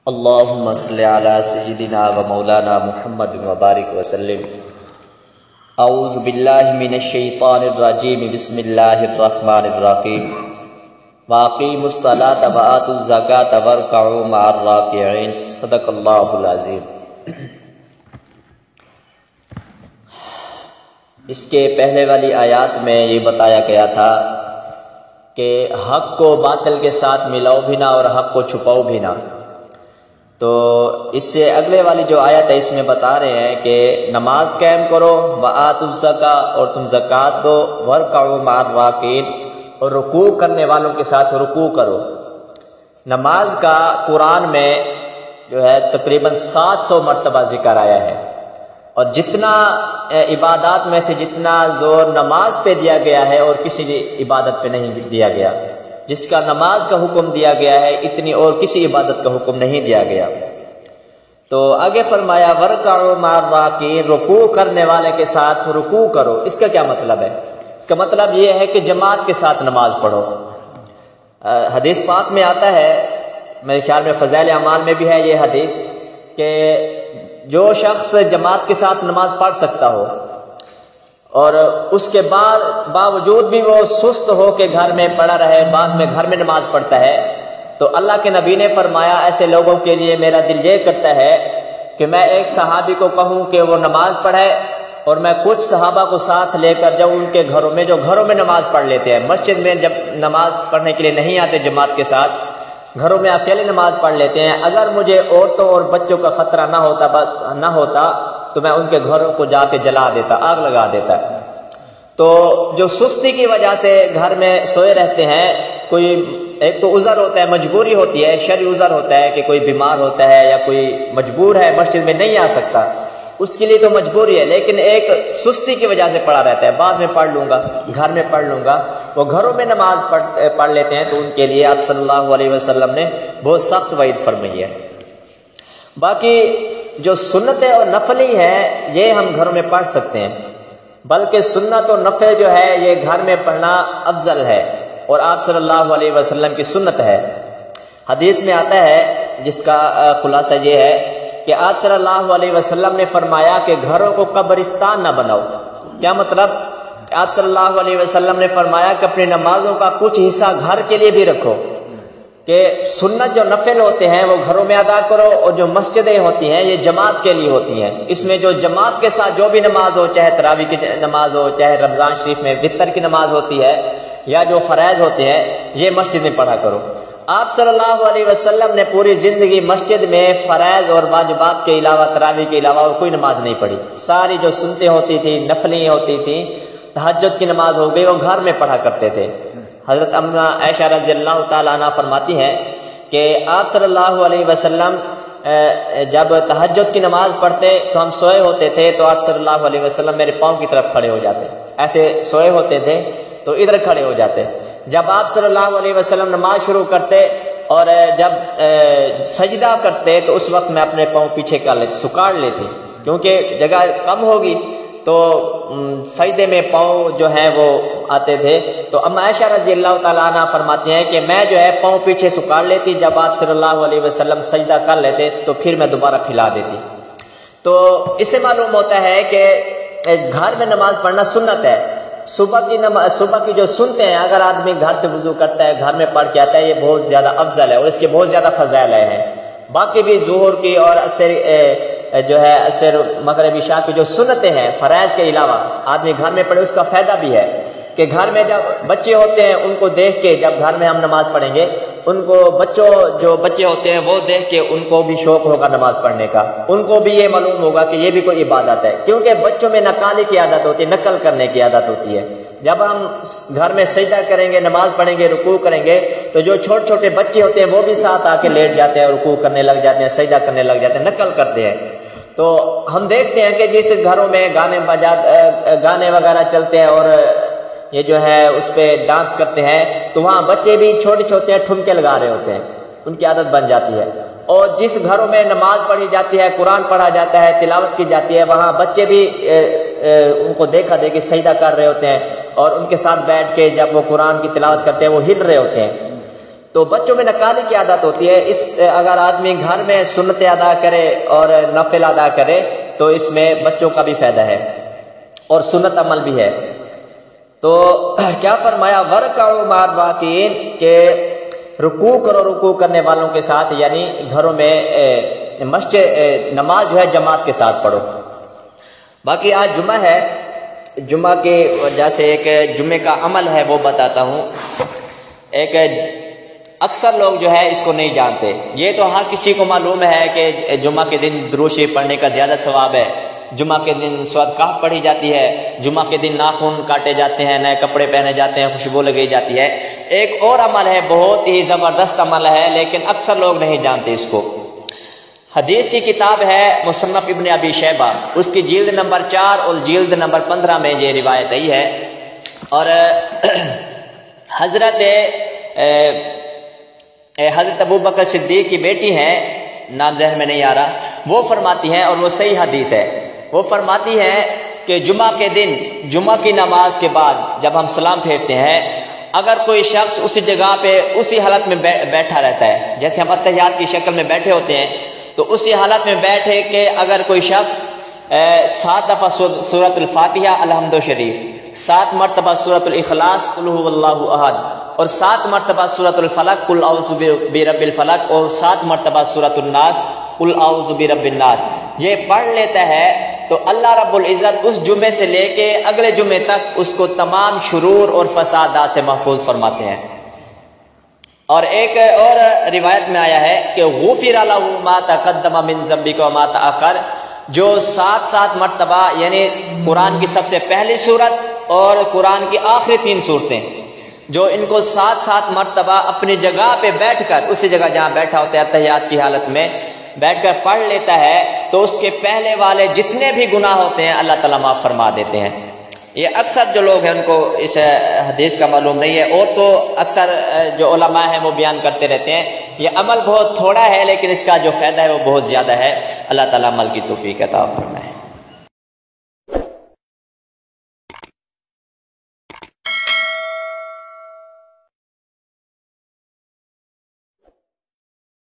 اللہم صلی علی سیدنا و مولانا محمد وبارک وسلم۔ اعوذ باللہ من الشیطان الرجیم، بسم اللہ الرحمن الرحیم۔ واقیموا الصلاۃ وآتوا الزکاۃ وارکعوا مع الراکعین، صدق اللہ العظیم۔ اس کے پہلے والی آیات میں یہ بتایا گیا تھا کہ حق کو باطل کے ساتھ ملاؤ بھی نہ اور حق کو چھپاؤ بھی نہ۔ تو اس سے اگلے والی جو آیت ہے اس میں بتا رہے ہیں کہ نماز قائم کرو، وآتوا الزکاۃ، اور تم زکوٰۃ دو، وارکعوا مع الراکعین، اور رکوع کرنے والوں کے ساتھ رکوع کرو۔ نماز کا قرآن میں جو ہے تقریباً 700 مرتبہ ذکر آیا ہے، اور جتنا عبادات میں سے جتنا زور نماز پہ دیا گیا ہے اور کسی عبادت پہ نہیں دیا گیا، جس کا نماز کا حکم دیا گیا ہے اتنی اور کسی عبادت کا حکم نہیں دیا گیا۔ تو آگے فرمایا وارکعوا مع الراکعین، رکوع کرنے والے کے ساتھ رکوع کرو۔ اس کا کیا مطلب ہے؟ اس کا مطلب یہ ہے کہ جماعت کے ساتھ نماز پڑھو۔ حدیث پاک میں آتا ہے، میرے خیال میں فضائل اعمال میں بھی ہے یہ حدیث، کہ جو شخص جماعت کے ساتھ نماز پڑھ سکتا ہو اور اس کے بعد باوجود بھی وہ سست ہو کے گھر میں پڑا رہے، بعد میں گھر میں نماز پڑھتا ہے، تو اللہ کے نبی نے فرمایا ایسے لوگوں کے لیے میرا دل یہ کرتا ہے کہ میں ایک صحابی کو کہوں کہ وہ نماز پڑھے، اور میں کچھ صحابہ کو ساتھ لے کر جاؤں ان کے گھروں میں جو گھروں میں نماز پڑھ لیتے ہیں، مسجد میں جب نماز پڑھنے کے لیے نہیں آتے جماعت کے ساتھ، گھروں میں اکیلے نماز پڑھ لیتے ہیں۔ اگر مجھے عورتوں اور بچوں کا خطرہ نہ ہوتا تو میں ان کے گھروں کو جا کے جلا دیتا، آگ لگا دیتا۔ تو جو سستی کی وجہ سے گھر میں سوئے رہتے ہیں، کوئی ایک تو عذر ہوتا ہے، مجبوری ہوتی ہے، شرعی عذر ہوتا ہے کہ کوئی بیمار ہوتا ہے یا کوئی مجبور ہے مسجد میں نہیں آ سکتا، اس کے لیے تو مجبوری ہے، لیکن ایک سستی کی وجہ سے پڑھا رہتا ہے، بعد میں پڑھ لوں گا، گھر میں پڑھ لوں گا، وہ گھروں میں نماز پڑھ لیتے ہیں، تو ان کے لیے آپ صلی اللہ علیہ وسلم نے بہت سخت وعید فرمائی ہے۔ باقی جو سنتیں اور نفلی ہے یہ ہم گھروں میں پڑھ سکتے ہیں، بلکہ سنت و نفل جو ہے یہ گھر میں پڑھنا افضل ہے، اور آپ صلی اللہ علیہ وسلم کی سنت ہے۔ حدیث میں آتا ہے جس کا خلاصہ یہ ہے کہ آپ صلی اللہ علیہ وسلم نے فرمایا کہ گھروں کو قبرستان نہ بناؤ۔ کیا مطلب؟ آپ صلی اللہ علیہ وسلم نے فرمایا کہ اپنی نمازوں کا کچھ حصہ گھر کے لیے بھی رکھو، کہ سنت جو نفل ہوتے ہیں وہ گھروں میں ادا کرو، اور جو مسجدیں ہوتی ہیں یہ جماعت کے لیے ہوتی ہیں، اس میں جو جماعت کے ساتھ جو بھی نماز ہو، چاہے تراویح کی نماز ہو، چاہے رمضان شریف میں وتر کی نماز ہوتی ہے، یا جو فرائض ہوتے ہیں یہ مسجد میں پڑھا کرو۔ آپ صلی اللہ علیہ وسلم نے پوری زندگی مسجد میں فرائض اور واجبات کے علاوہ، تراویح کے علاوہ اور کوئی نماز نہیں پڑھی۔ ساری جو سنتیں ہوتی تھی، نفلی ہوتی تھیں، تہجد کی نماز ہو گئی، وہ گھر میں پڑھا کرتے تھے۔ حضرت امنا عائشہ رضی اللہ تعالیٰ عنہ فرماتی ہیں کہ آپ صلی اللہ علیہ وسلم جب تہجد کی نماز پڑھتے تو ہم سوئے ہوتے تھے، تو آپ صلی اللہ علیہ وسلم میرے پاؤں کی طرف کھڑے ہو جاتے، ایسے سوئے ہوتے تھے تو ادھر کھڑے ہو جاتے۔ جب آپ صلی اللہ علیہ وسلم نماز شروع کرتے اور جب سجدہ کرتے تو اس وقت میں اپنے پاؤں پیچھے کر لیتی، سکاڑ لیتی، کیونکہ جگہ کم ہوگی تو سجدے میں پاؤں جو ہیں وہ آتے تھے۔ تو اما عائشہ رضی اللہ تعالیٰ عنہ فرماتی ہیں کہ میں جو ہے پاؤں پیچھے سکاڑ لیتی، جب آپ صلی اللہ علیہ وسلم سجدہ کر لیتے تو پھر میں دوبارہ پھیلا دیتی۔ تو اس سے معلوم ہوتا ہے کہ گھر میں نماز پڑھنا سنت ہے۔ صبح کی جو سنتے ہیں، اگر آدمی گھر سے وضو کرتا ہے، گھر میں پڑھ کے آتا ہے، یہ بہت زیادہ افضل ہے اور اس کے بہت زیادہ فضائل ہیں۔ باقی بھی ظہر کی اور عصر مغرب عشاء کی جو سنتیں ہیں فرائض کے علاوہ، آدمی گھر میں پڑھے، اس کا فائدہ بھی ہے کہ گھر میں جب بچے ہوتے ہیں ان کو دیکھ کے، جب گھر میں ہم نماز پڑھیں گے، ان کو جو بچے ہوتے ہیں وہ دیکھ کے ان کو بھی شوق ہوگا نماز پڑھنے کا، ان کو بھی یہ معلوم ہوگا کہ یہ بھی کوئی عبادت ہے، کیونکہ بچوں میں نقالی کی عادت ہوتی ہے، نقل کرنے کی عادت ہوتی ہے۔ جب ہم گھر میں سجدہ کریں گے، نماز پڑھیں گے، رکوع کریں گے، تو جو چھوٹے چھوٹے بچے ہوتے ہیں وہ بھی ساتھ آ کے لیٹ جاتے ہیں، رکوع کرنے لگ جاتے ہیں، سجدہ کرنے لگ جاتے ہیں، نقل کرتے ہیں۔ تو ہم دیکھتے ہیں کہ جس گھروں میں گانے وغیرہ چلتے ہیں اور یہ جو ہے اس پہ ڈانس کرتے ہیں، تو وہاں بچے بھی چھوٹے چھوٹے ٹھمکے لگا رہے ہوتے ہیں، ان کی عادت بن جاتی ہے۔ اور جس گھروں میں نماز پڑھی جاتی ہے، قرآن پڑھا جاتا ہے، تلاوت کی جاتی ہے، وہاں بچے بھی ان کو دیکھا دیکھی سجدہ کر رہے ہوتے ہیں، اور ان کے ساتھ بیٹھ کے جب وہ قرآن کی تلاوت کرتے ہیں وہ ہل رہے ہوتے ہیں۔ تو بچوں میں نکالی کی عادت ہوتی ہے. اگر آدمی گھر میں سنت ادا کرے اور نفل ادا کرے تو اس میں بچوں کا بھی فائدہ ہے اور سنت عمل بھی ہے. تو کیا فرمایا ورکعوا مع الراکعین کہ رکوع کرو رکوع کرنے والوں کے ساتھ، یعنی گھروں میں مسجد نماز جو ہے جماعت کے ساتھ پڑھو. باقی آج جمعہ ہے، جمعہ کی وجہ سے ایک جمعے کا عمل ہے وہ بتاتا ہوں. ایک اکثر لوگ جو ہے اس کو نہیں جانتے. یہ تو ہر کسی کو معلوم ہے کہ جمعہ کے دن درود شریف پڑھنے کا زیادہ ثواب ہے، جمعہ کے دن سورۃ کہف پڑھی جاتی ہے، جمعہ کے دن ناخن کاٹے جاتے ہیں، نئے کپڑے پہنے جاتے ہیں، خوشبو لگائی جاتی ہے. ایک اور عمل ہے، بہت ہی زبردست عمل ہے، لیکن اکثر لوگ نہیں جانتے اس کو. حدیث کی کتاب ہے مصنف ابن ابی شیبہ، اس کی جلد نمبر 4 اور جلد نمبر 15 میں یہ روایت آئی ہے. اور حضرت ابوبکر صدیق کی بیٹی ہیں، نام ذہن میں نہیں آ رہا، وہ فرماتی ہیں، اور وہ صحیح حدیث ہے، وہ فرماتی ہیں کہ جمعہ کے دن جمعہ کی نماز کے بعد جب ہم سلام پھیرتے ہیں، اگر کوئی شخص اسی جگہ پہ اسی حالت میں بیٹھا رہتا ہے، جیسے ہم اتحیات کی شکل میں بیٹھے ہوتے ہیں، تو اسی حالت میں بیٹھے کہ اگر کوئی شخص 7 دفعہ سورۃ الفاتحہ الحمد شریف، 7 مرتبہ سورۃ الاخلاص قل هو اللہ احد، اور 7 مرتبہ سورۃ الفلق قل اعوذ برب الفلق، اور 7 مرتبہ سورۃ الناس قل اعوذ برب الناس، یہ پڑھ لیتا ہے تو اللہ رب العزت اس جمعے سے لے کے اگلے جمعے تک اس کو تمام شرور اور فسادات سے محفوظ فرماتے ہیں. اور ایک اور روایت میں آیا ہے کہ غفر لہ ما تقدم من ذنبک وما تأخر، جو 7 مرتبہ یعنی قرآن کی سب سے پہلی سورت اور قرآن کی آخری 3 سورتیں، جو ان کو 7 مرتبہ اپنی جگہ پہ بیٹھ کر، اسی جگہ جہاں بیٹھا ہوتا ہے اتحیات کی حالت میں بیٹھ کر پڑھ لیتا ہے، تو اس کے پہلے والے جتنے بھی گناہ ہوتے ہیں اللہ تعالیٰ معاف فرما دیتے ہیں. یہ اکثر جو لوگ ہیں ان کو اس حدیث کا معلوم نہیں ہے، اور تو اکثر جو علماء ہیں وہ بیان کرتے رہتے ہیں. یہ عمل بہت تھوڑا ہے لیکن اس کا جو فائدہ ہے وہ بہت زیادہ ہے. اللہ تعالیٰ عمل کی توفیق عطا فرمائے.